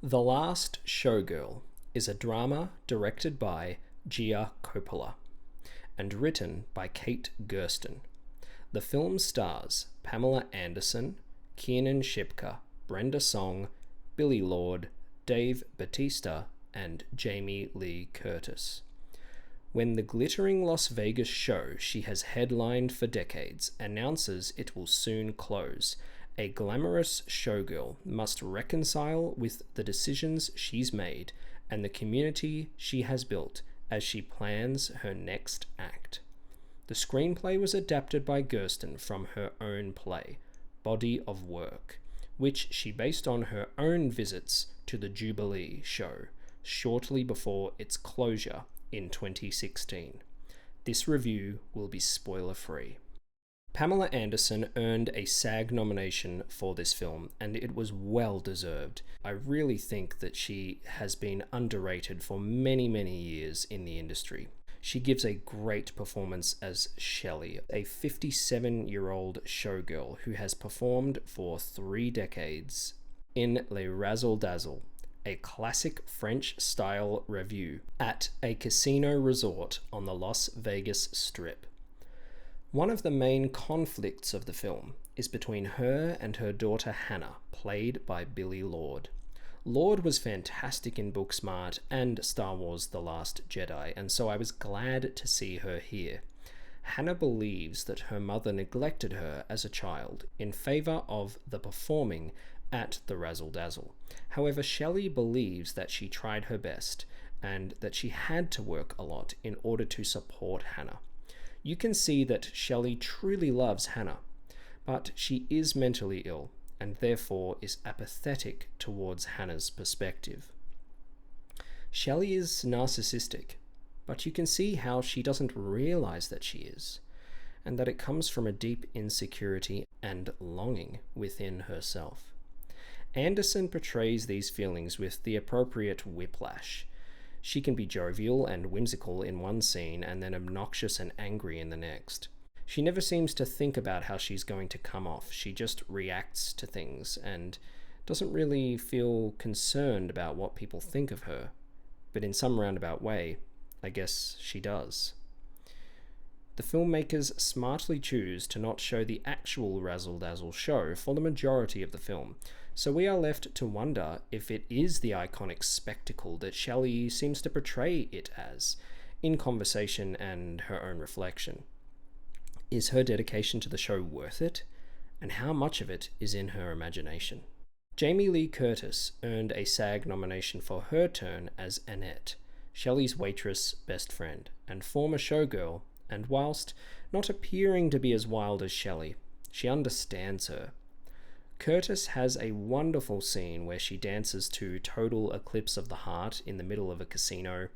The Last Showgirl is a drama directed by Gia Coppola and written by Kate Gersten. The film stars Pamela Anderson, Kiernan Shipka, Brenda Song, Billy Lord, Dave Bautista, and Jamie Lee Curtis. When the glittering Las Vegas show she has headlined for decades announces it will soon close, a glamorous showgirl must reconcile with the decisions she's made and the community she has built as she plans her next act. The screenplay was adapted by Gersten from her own play, Body of Work, which she based on her own visits to the Jubilee show shortly before its closure in 2016. This review will be spoiler-free. Pamela Anderson earned a SAG nomination for this film, and it was well deserved. I really think that she has been underrated for many, many years in the industry. She gives a great performance as Shelly, a 57-year-old showgirl who has performed for 3 decades in Le Razzle Dazzle, a classic French-style revue at a casino resort on the Las Vegas Strip. One of the main conflicts of the film is between her and her daughter Hannah, played by Billy Lord. Lord was fantastic in Booksmart and Star Wars: The Last Jedi, and so I was glad to see her here. Hannah believes that her mother neglected her as a child in favor of the performing at the Razzle Dazzle. However, Shelly believes that she tried her best and that she had to work a lot in order to support Hannah. You can see that Shelly truly loves Hannah, but she is mentally ill and therefore is apathetic towards Hannah's perspective. Shelly is narcissistic, but you can see how she doesn't realize that she is, and that it comes from a deep insecurity and longing within herself. Anderson portrays these feelings with the appropriate whiplash. She can be jovial and whimsical in one scene and then obnoxious and angry in the next. She never seems to think about how she's going to come off. She just reacts to things and doesn't really feel concerned about what people think of her. But in some roundabout way, I guess she does. The filmmakers smartly choose to not show the actual Razzle Dazzle show for the majority of the film, so we are left to wonder if it is the iconic spectacle that Shelly seems to portray it as, in conversation and her own reflection. Is her dedication to the show worth it? And how much of it is in her imagination? Jamie Lee Curtis earned a SAG nomination for her turn as Annette, Shelly's waitress best friend and former showgirl, and whilst not appearing to be as wild as Shelly, she understands her. Curtis has a wonderful scene where she dances to Total Eclipse of the Heart in the middle of a casino.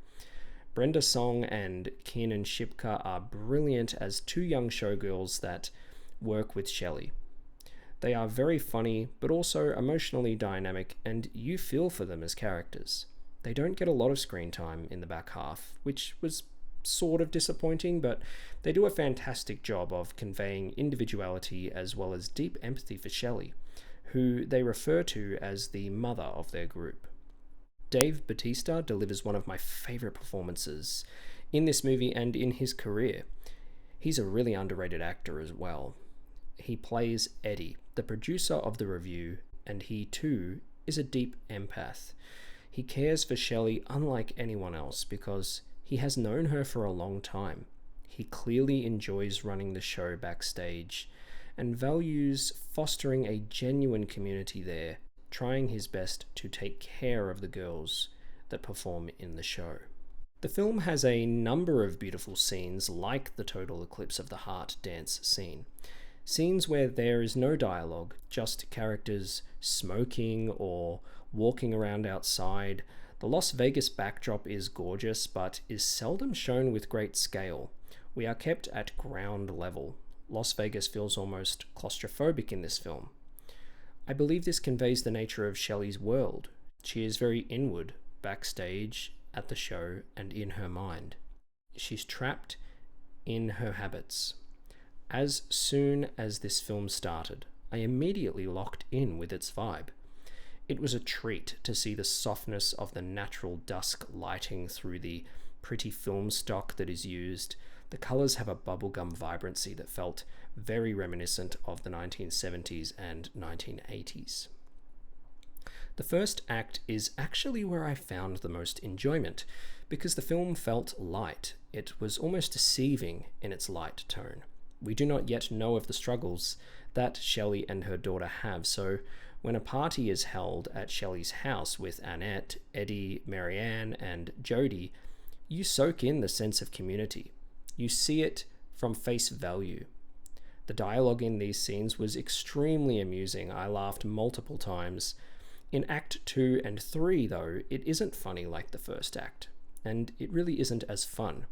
Brenda Song and Kiernan Shipka are brilliant as 2 young showgirls that work with Shelly. They are very funny, but also emotionally dynamic, and you feel for them as characters. They don't get a lot of screen time in the back half, which was sort of disappointing, but they do a fantastic job of conveying individuality as well as deep empathy for Shelly, who they refer to as the mother of their group. Dave Bautista delivers one of my favorite performances in this movie and in his career. He's a really underrated actor as well. He plays Eddie, the producer of the review, and he too is a deep empath. He cares for Shelly unlike anyone else because he has known her for a long time. He clearly enjoys running the show backstage and values fostering a genuine community there, trying his best to take care of the girls that perform in the show. The film has a number of beautiful scenes like the Total Eclipse of the Heart dance scene. Scenes where there is no dialogue, just characters smoking or walking around outside. The Las Vegas backdrop is gorgeous, but is seldom shown with great scale. We are kept at ground level. Las Vegas feels almost claustrophobic in this film. I believe this conveys the nature of Shelly's world. She is very inward, backstage, at the show, and in her mind. She's trapped in her habits. As soon as this film started, I immediately locked in with its vibe. It was a treat to see the softness of the natural dusk lighting through the pretty film stock that is used. The colours have a bubblegum vibrancy that felt very reminiscent of the 1970s and 1980s. The first act is actually where I found the most enjoyment, because the film felt light. It was almost deceiving in its light tone. We do not yet know of the struggles that Shelly and her daughter have, so when a party is held at Shelly's house with Annette, Eddie, Marianne, and Jody, you soak in the sense of community. You see it from face value. The dialogue in these scenes was extremely amusing. I laughed multiple times. In Act 2 and 3, though, it isn't funny like the first act, and it really isn't as fun.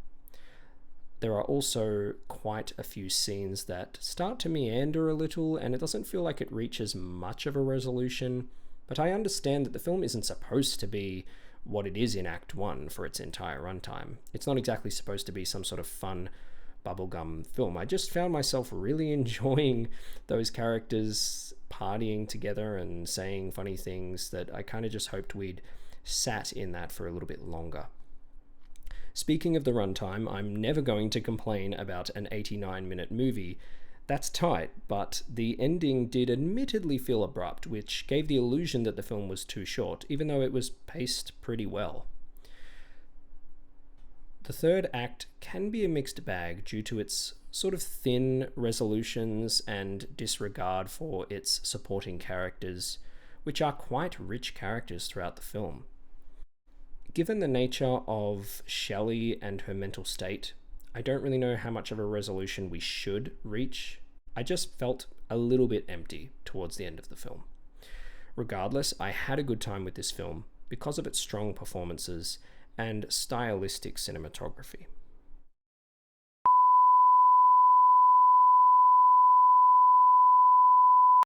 There are also quite a few scenes that start to meander a little, and it doesn't feel like it reaches much of a resolution, but I understand that the film isn't supposed to be what it is in Act 1 for its entire runtime. It's not exactly supposed to be some sort of fun bubblegum film. I just found myself really enjoying those characters partying together and saying funny things that I kind of just hoped we'd sat in that for a little bit longer. Speaking of the runtime, I'm never going to complain about an 89-minute movie. That's tight, but the ending did admittedly feel abrupt, which gave the illusion that the film was too short, even though it was paced pretty well. The third act can be a mixed bag due to its sort of thin resolutions and disregard for its supporting characters, which are quite rich characters throughout the film. Given the nature of Shelly and her mental state, I don't really know how much of a resolution we should reach. I just felt a little bit empty towards the end of the film. Regardless, I had a good time with this film because of its strong performances and stylistic cinematography.